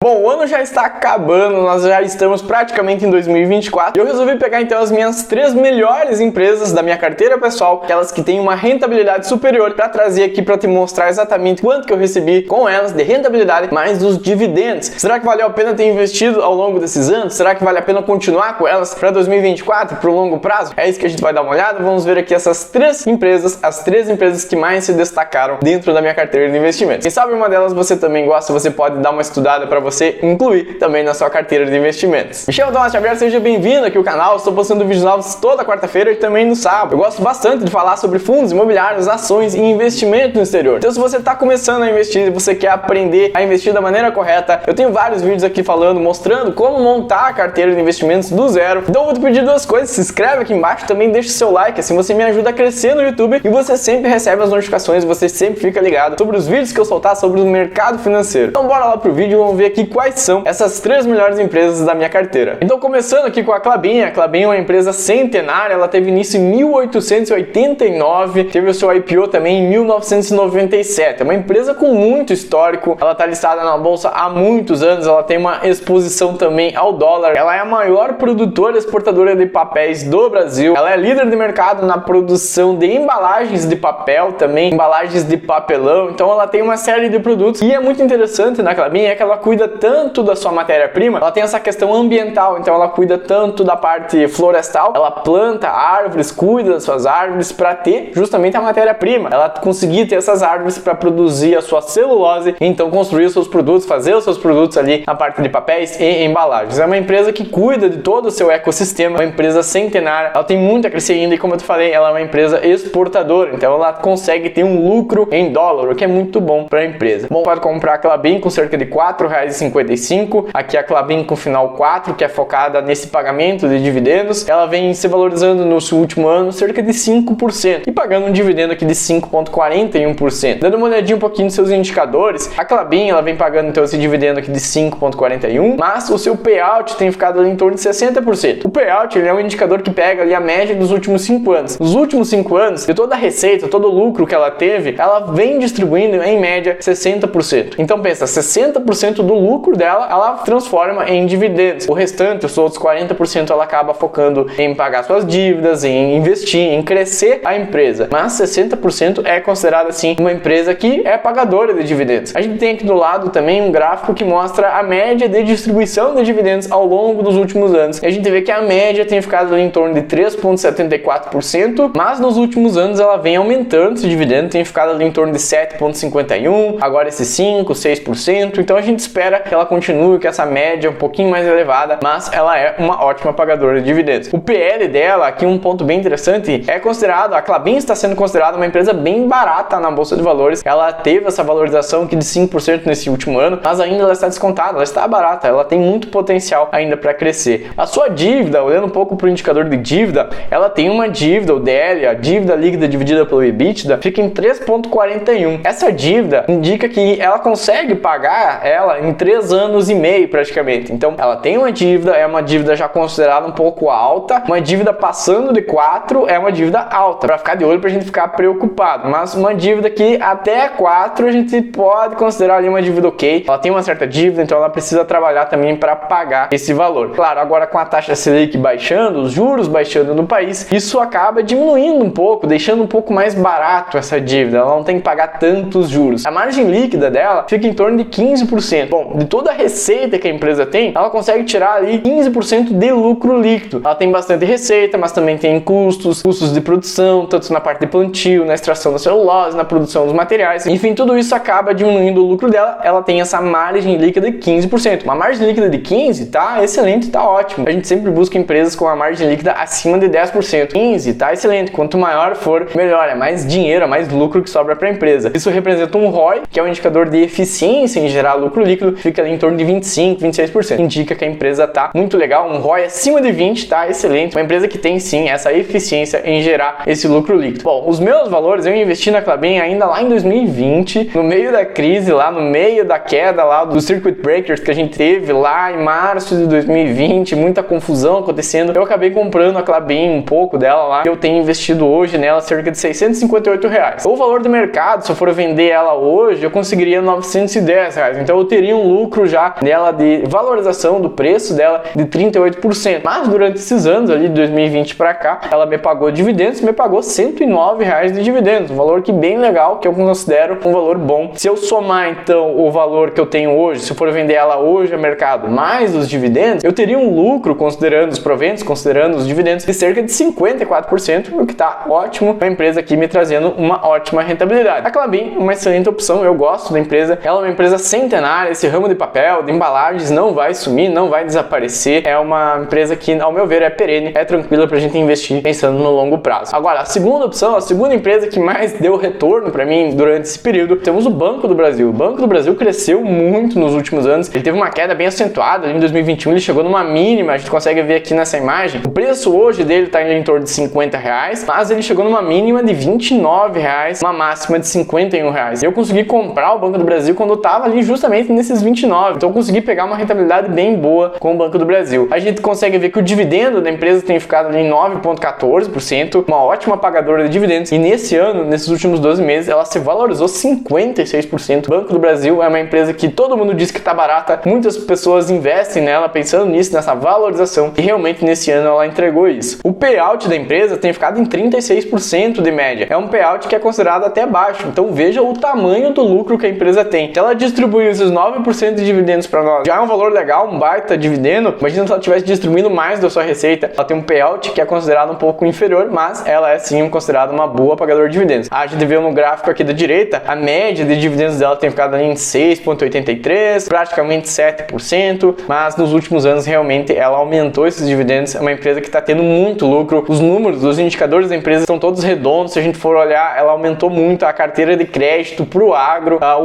Bom, o ano já está acabando, nós já estamos praticamente em 2024 e eu resolvi pegar então as minhas 3 melhores empresas da minha carteira pessoal, aquelas que têm uma rentabilidade superior, para trazer aqui para te mostrar exatamente quanto que eu recebi com elas de rentabilidade, mais os dividendos. Será que valeu a pena ter investido ao longo desses anos? Será que vale a pena continuar com elas para 2024, para o longo prazo? É isso que a gente vai dar uma olhada. Vamos ver aqui essas 3 empresas, as 3 empresas que mais se destacaram dentro da minha carteira de investimentos. Quem sabe uma delas você também gosta, você pode dar uma estudada para você incluir também na sua carteira de investimentos. Me chamo Tomás Xavier, seja bem-vindo aqui ao canal. Estou postando vídeos novos toda quarta-feira e também no sábado. Eu gosto bastante de falar sobre fundos imobiliários, ações e investimento no exterior. Então, se você está começando a investir e você quer aprender a investir da maneira correta, eu tenho vários vídeos aqui falando, mostrando como montar a carteira de investimentos do zero. Então, eu vou te pedir 2 coisas. Se inscreve aqui embaixo, também deixa o seu like, assim você me ajuda a crescer no YouTube e você sempre recebe as notificações, você sempre fica ligado sobre os vídeos que eu soltar sobre o mercado financeiro. Então, bora lá pro vídeo e vamos ver aqui quais são essas 3 melhores empresas da minha carteira. Então, começando aqui com a Klabin. A Klabin é uma empresa centenária, ela teve início em 1889, teve o seu IPO também em 1997. É uma empresa com muito histórico, ela está listada na bolsa há muitos anos, ela tem uma exposição também ao dólar, ela é a maior produtora e exportadora de papéis do Brasil, ela é líder de mercado na produção de embalagens de papel, também embalagens de papelão, então ela tem uma série de produtos. E é muito interessante na Klabin é que ela cuida tanto da sua matéria-prima, ela tem essa questão ambiental, então ela cuida tanto da parte florestal, ela planta árvores, cuida das suas árvores para ter justamente a matéria-prima, ela conseguir ter essas árvores para produzir a sua celulose, então construir os seus produtos, fazer os seus produtos ali na parte de papéis e embalagens. É uma empresa que cuida de todo o seu ecossistema, uma empresa centenária, ela tem muito a crescer ainda e, como eu te falei, ela é uma empresa exportadora, então ela consegue ter um lucro em dólar, o que é muito bom para a empresa. Bom, pode comprar a Klabin com cerca de R$ 4,55. Aqui a Klabin com final 4, que é focada nesse pagamento de dividendos. Ela vem se valorizando no seu último ano cerca de 5% e pagando um dividendo aqui de 5,41%. Dando uma olhadinha um pouquinho nos seus indicadores, a Klabin ela vem pagando então esse dividendo aqui de 5,41%, mas o seu payout tem ficado ali em torno de 60%. O payout ele é um indicador que pega ali a média dos últimos 5 anos. Nos últimos 5 anos, de toda a receita, todo o lucro que ela teve, ela vem distribuindo em média 60%. Então pensa, 60% do lucro dela ela transforma em dividendos. O restante, os outros 40%, ela acaba focando em pagar suas dívidas, em investir, em crescer a empresa. Mas 60% é considerada assim uma empresa que é pagadora de dividendos. A gente tem aqui do lado também um gráfico que mostra a média de distribuição de dividendos ao longo dos últimos anos. E a gente vê que a média tem ficado ali em torno de 3,74%, mas nos últimos anos ela vem aumentando esse dividendo, tem ficado ali em torno de 7,51%, agora esse 5%, 6%. Então a gente espera que ela continue com essa média um pouquinho mais elevada, mas ela é uma ótima pagadora de dividendos. O PL dela, aqui um ponto bem interessante, é considerado, a Klabin está sendo considerada uma empresa bem barata na bolsa de valores. Ela teve essa valorização aqui de 5% nesse último ano, mas ainda ela está descontada, ela está barata, ela tem muito potencial ainda para crescer. A sua dívida, olhando um pouco para o indicador de dívida, ela tem uma dívida, o DL, a dívida líquida dividida pelo EBITDA, fica em 3,41. Essa dívida indica que ela consegue pagar ela em 3 anos e meio praticamente. Então ela tem uma dívida, é uma dívida já considerada um pouco alta, uma dívida passando de 4 é uma dívida alta, para ficar de olho, pra gente ficar preocupado, mas uma dívida que até 4 a gente pode considerar ali uma dívida ok. Ela tem uma certa dívida, então ela precisa trabalhar também para pagar esse valor. Claro, agora com a taxa Selic baixando, os juros baixando no país, isso acaba diminuindo um pouco, deixando um pouco mais barato essa dívida, ela não tem que pagar tantos juros. A margem líquida dela fica em torno de 15%. Bom, de toda a receita que a empresa tem, ela consegue tirar ali 15% de lucro líquido. Ela tem bastante receita, mas também tem custos de produção, tanto na parte de plantio, na extração da celulose, na produção dos materiais. Enfim, tudo isso acaba diminuindo o lucro dela. Ela tem essa margem líquida de 15%. Uma margem líquida de 15% tá excelente, tá ótimo. A gente sempre busca empresas com uma margem líquida acima de 10%. 15% tá excelente. Quanto maior for, melhor. É mais dinheiro, é mais lucro que sobra para a empresa. Isso representa um ROI, que é um indicador de eficiência em gerar lucro líquido, fica ali em torno de 25%, 26%. Indica que a empresa tá muito legal, um ROI acima de 20, tá excelente. Uma empresa que tem sim essa eficiência em gerar esse lucro líquido. Bom, os meus valores eu investi na Klabin ainda lá em 2020, no meio da crise, lá no meio da queda lá do circuit breakers que a gente teve lá em março de 2020, muita confusão acontecendo. Eu acabei comprando a Klabin, um pouco dela lá, que eu tenho investido hoje nela cerca de R$658. O valor do mercado, se eu for vender ela hoje, eu conseguiria R$910. Então eu teria um lucro já nela de valorização do preço dela de 38%. Mas durante esses anos ali de 2020 para cá, ela me pagou dividendos, me pagou R$109 de dividendos, um valor que bem legal, que eu considero um valor bom. Se eu somar então o valor que eu tenho hoje, se eu for vender ela hoje ao mercado, mais os dividendos, eu teria um lucro, considerando os proventos, considerando os dividendos, de cerca de 54%, o que está ótimo, uma empresa aqui me trazendo uma ótima rentabilidade. A Klabin, uma excelente opção, eu gosto da empresa, ela é uma empresa centenária, esse ramo de papel, de embalagens não vai sumir, não vai desaparecer, é uma empresa que, ao meu ver, é perene, é tranquila pra gente investir pensando no longo prazo. Agora, a segunda opção, a segunda empresa que mais deu retorno para mim durante esse período, temos o Banco do Brasil. O Banco do Brasil cresceu muito nos últimos anos, ele teve uma queda bem acentuada, em 2021 ele chegou numa mínima, a gente consegue ver aqui nessa imagem, o preço hoje dele está em torno de R$50, mas ele chegou numa mínima de R$29, uma máxima de R$51. Eu consegui comprar o Banco do Brasil quando eu estava ali justamente nesses 29, então eu consegui pegar uma rentabilidade bem boa com o Banco do Brasil. A gente consegue ver que o dividendo da empresa tem ficado ali em 9,14%, uma ótima pagadora de dividendos, e nesse ano, nesses últimos 12 meses, ela se valorizou 56%. O Banco do Brasil é uma empresa que todo mundo diz que está barata, muitas pessoas investem nela pensando nisso, nessa valorização, e realmente nesse ano ela entregou isso. O payout da empresa tem ficado em 36% de média, é um payout que é considerado até baixo, então veja o tamanho do lucro que a empresa tem. Se ela distribuir esses 9% de dividendos para nós, já é um valor legal, um baita dividendo. Imagina se ela estivesse distribuindo mais da sua receita, ela tem um payout que é considerado um pouco inferior, mas ela é sim considerada uma boa pagadora de dividendos. A gente vê no gráfico aqui da direita, a média de dividendos dela tem ficado ali em 6,83%, praticamente 7%, mas nos últimos anos realmente ela aumentou esses dividendos. É uma empresa que está tendo muito lucro, os números, os indicadores da empresa estão todos redondos. Se a gente for olhar, ela aumentou muito a carteira de crédito para o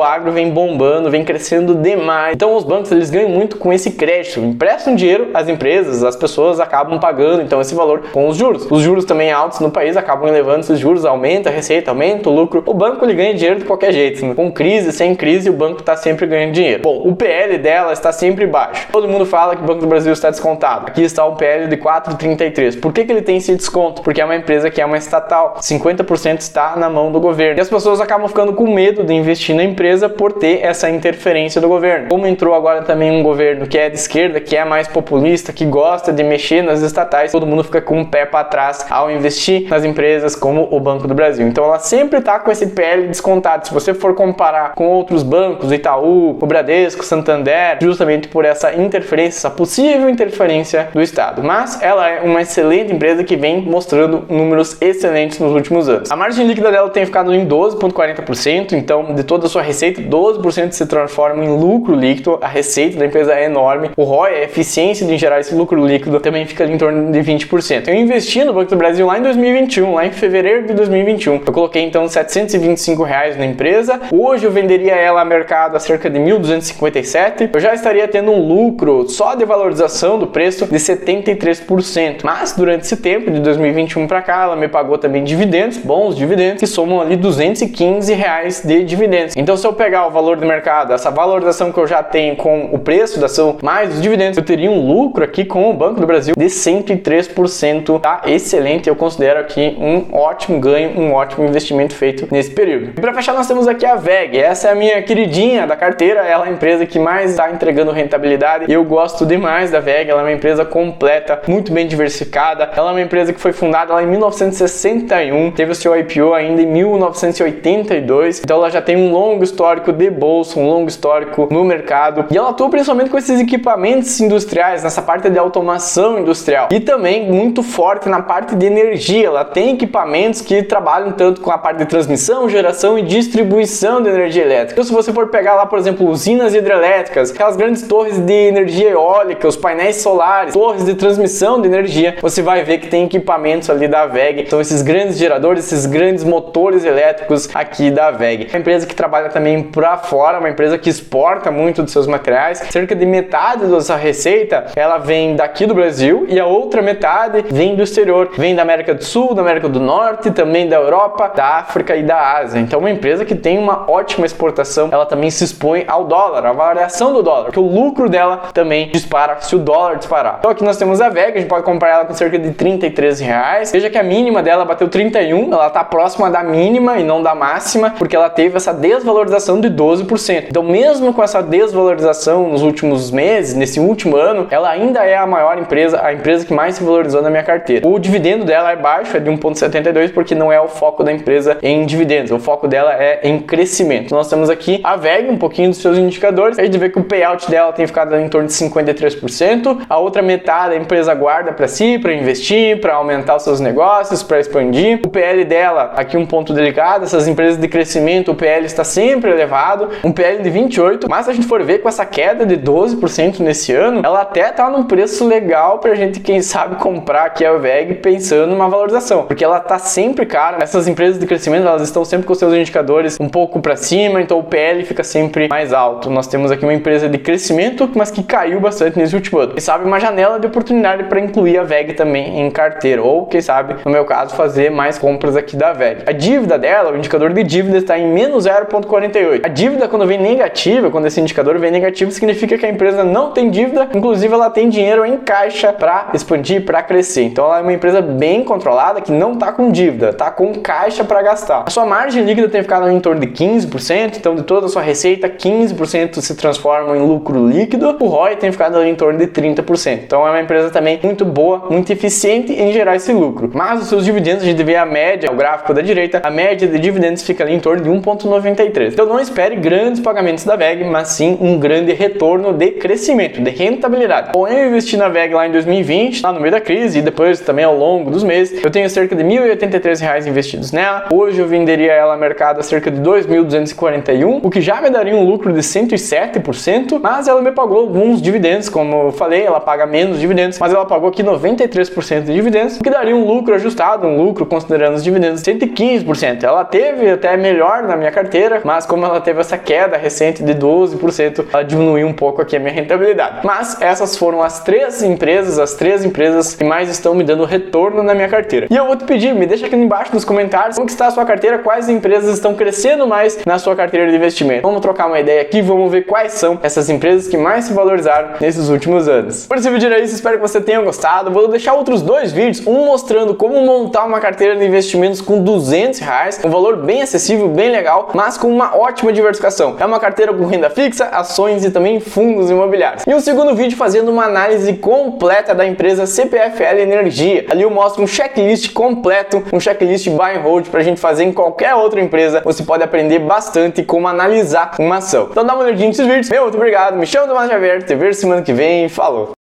agro vem bombando, vem crescendo demais. Então os bancos eles ganham muito com esse crédito, emprestam dinheiro às empresas, as pessoas acabam pagando então esse valor com os juros. Os juros também altos no país acabam elevando esses juros, aumenta a receita, aumenta o lucro. O banco ele ganha dinheiro de qualquer jeito, né? Com crise, sem crise, o banco está sempre ganhando dinheiro. Bom, o PL dela está sempre baixo. Todo mundo fala que o Banco do Brasil está descontado. Aqui está o PL de 4,33. Por que ele tem esse desconto? Porque é uma empresa que é uma estatal. 50% está na mão do governo. E as pessoas acabam ficando com medo de investir na empresa por ter essa interferência do governo. Como entrou agora também um governo que é de esquerda, que é mais populista, que gosta de mexer nas estatais, todo mundo fica com o pé para trás ao investir nas empresas como o Banco do Brasil. Então ela sempre está com esse PL descontado. Se você for comparar com outros bancos, Itaú, o Bradesco, Santander, justamente por essa interferência, essa possível interferência do Estado. Mas ela é uma excelente empresa que vem mostrando números excelentes nos últimos anos. A margem líquida dela tem ficado em 12,40%, então de toda a sua receita, 12% se transforma em lucro líquido. A receita da empresa é enorme. O ROI, a eficiência de gerar esse lucro líquido, também fica ali em torno de 20%. Eu investi no Banco do Brasil lá em 2021, lá em fevereiro de 2021. Eu coloquei então R$725 na empresa. Hoje eu venderia ela a mercado a cerca de 1.257. Eu já estaria tendo um lucro só de valorização do preço de 73%. Mas durante esse tempo, de 2021 para cá, ela me pagou também dividendos, bons dividendos, que somam ali R$215 de dividendos. Então se eu pegar o valor do mercado, essa valorização que eu já tenho com o preço da ação mais os dividendos, eu teria um lucro aqui com o Banco do Brasil de 103%. Tá excelente, eu considero aqui um ótimo ganho, um ótimo investimento feito nesse período. E para fechar, nós temos aqui a WEG. Essa é a minha queridinha da carteira, ela é a empresa que mais está entregando rentabilidade. Eu gosto demais da WEG, ela é uma empresa completa, muito bem diversificada. Ela é uma empresa que foi fundada lá em 1961, teve o seu IPO ainda em 1982, então ela já tem um longo histórico de bolsa, um longo histórico no mercado, e ela atua principalmente com esses equipamentos industriais, nessa parte de automação industrial, e também muito forte na parte de energia. Ela tem equipamentos que trabalham tanto com a parte de transmissão, geração e distribuição de energia elétrica. Então se você for pegar lá, por exemplo, usinas hidrelétricas, aquelas grandes torres de energia eólica, os painéis solares, torres de transmissão de energia, você vai ver que tem equipamentos ali da WEG. Então esses grandes geradores, esses grandes motores elétricos aqui da WEG. É uma empresa que trabalha também para fora, uma empresa que exporta muito dos seus materiais. Cerca de metade da sua receita, ela vem daqui do Brasil e a outra metade vem do exterior. Vem da América do Sul, da América do Norte, também da Europa, da África e da Ásia. Então é uma empresa que tem uma ótima exportação. Ela também se expõe ao dólar, à variação do dólar, porque o lucro dela também dispara se o dólar disparar. Então aqui nós temos a WEG, a gente pode comprar ela com cerca de R$33. Veja que a mínima dela bateu 31, ela está próxima da mínima e não da máxima, porque ela teve essa desvalorização de 12%. Então mesmo com essa desvalorização nos últimos meses, nesse último ano, ela ainda é a maior empresa, a empresa que mais se valorizou na minha carteira. O dividendo dela é baixo, é de 1,72, porque não é o foco da empresa em dividendos, o foco dela é em crescimento. Nós temos aqui a VEG, um pouquinho dos seus indicadores, a gente vê que o payout dela tem ficado em torno de 53%, a outra metade a empresa guarda para si, para investir, para aumentar os seus negócios, para expandir. O PL dela, aqui um ponto delicado, essas empresas de crescimento, o PL está sempre elevado, um PL de 28, mas se a gente for ver com essa queda de 12% nesse ano, ela até tá num preço legal pra gente, quem sabe, comprar aqui a VEG pensando numa valorização, porque ela tá sempre cara. Essas empresas de crescimento, elas estão sempre com seus indicadores um pouco para cima, então o PL fica sempre mais alto. Nós temos aqui uma empresa de crescimento, mas que caiu bastante nesse último ano. Quem sabe uma janela de oportunidade para incluir a VEG também em carteira, ou quem sabe, no meu caso, fazer mais compras aqui da VEG. A dívida dela, o indicador de dívida está em menos 0,48. A dívida, quando vem negativa, quando esse indicador vem negativo, significa que a empresa não tem dívida, inclusive ela tem dinheiro em caixa para expandir, para crescer. Então ela é uma empresa bem controlada, que não está com dívida, está com caixa para gastar. A sua margem líquida tem ficado em torno de 15%, então de toda a sua receita, 15% se transforma em lucro líquido. O ROI tem ficado em torno de 30%. Então é uma empresa também muito boa, muito eficiente em gerar esse lucro. Mas os seus dividendos, a gente vê a média, o gráfico da direita, a média de dividendos fica ali em torno de 1,93. Então não espere grandes pagamentos da VEG, mas sim um grande retorno de crescimento, de rentabilidade. Bom, eu investi na VEG lá em 2020, lá no meio da crise, e depois também ao longo dos meses, eu tenho cerca de R$ 1.083 investidos nela. Hoje eu venderia ela ao mercado a cerca de 2.241, o que já me daria um lucro de 107%, mas ela me pagou alguns dividendos, como eu falei, ela paga menos dividendos, mas ela pagou aqui 93% de dividendos, o que daria um lucro ajustado, um lucro considerando os dividendos, 115%. Ela teve até melhor na minha carteira, mas como ela teve essa queda recente de 12%, ela diminuiu um pouco aqui a minha rentabilidade. Mas essas foram as três empresas que mais estão me dando retorno na minha carteira. E eu vou te pedir, me deixa aqui embaixo nos comentários como que está a sua carteira, quais empresas estão crescendo mais na sua carteira de investimento. Vamos trocar uma ideia aqui, vamos ver quais são essas empresas que mais se valorizaram nesses últimos anos. Por esse vídeo era isso, espero que você tenha gostado. Vou deixar outros dois vídeos, um mostrando como montar uma carteira de investimentos com R$200, um valor bem acessível, bem legal, mas com uma ótima diversificação. É uma carteira com renda fixa, ações e também fundos imobiliários. E um segundo vídeo fazendo uma análise completa da empresa CPFL Energia. Ali eu mostro um checklist completo, um checklist buy and hold pra gente fazer em qualquer outra empresa. Você pode aprender bastante como analisar uma ação. Então dá uma olhadinha nesses vídeos. Meu, muito obrigado, me chamo Tomás Xavier, te vejo semana que vem, falou!